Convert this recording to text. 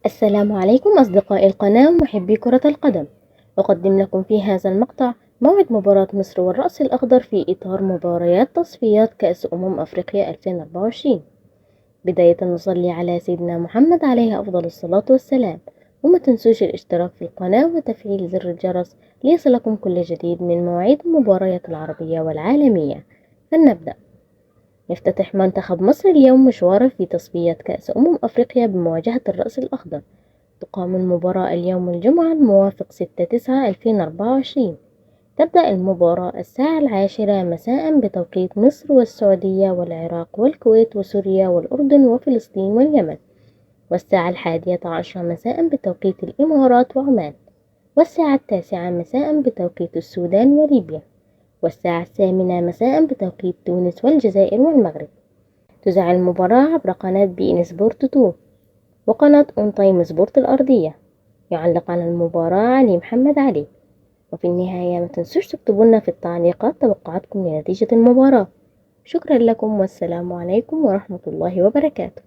السلام عليكم أصدقائي القناة ومحبي كرة القدم. أقدم لكم في هذا المقطع موعد مباراة مصر والرأس الأخضر في إطار مباريات تصفيات كأس أفريقيا 2024. بداية نصلي على سيدنا محمد عليه أفضل الصلاة والسلام، وما تنسوش الاشتراك في القناة وتفعيل زر الجرس ليصلكم كل جديد من مواعيد المباريات العربية والعالمية. فلنبدأ. يفتتح منتخب مصر اليوم مشواره في تصفيات كأس أفريقيا بمواجهة الرأس الأخضر. تقام المباراة اليوم الجمعة الموافق 6/9/2024. تبدأ المباراة الساعة 10 مساء بتوقيت مصر والسعودية والعراق والكويت وسوريا والأردن وفلسطين واليمن، والساعة 11 مساء بتوقيت الإمارات وعمان، والساعة 9 مساء بتوقيت السودان وليبيا، والساعة 8 مساء بتوقيت تونس والجزائر والمغرب. تذاع المباراة عبر قناة بي إن سبورت 2 وقناة أون تايم سبورت الأرضية. يعلق على المباراة علي محمد علي. وفي النهاية ما تنسوش تكتبوا لنا في التعليقات توقعاتكم لنتيجة المباراة. شكرا لكم والسلام عليكم ورحمة الله وبركاته.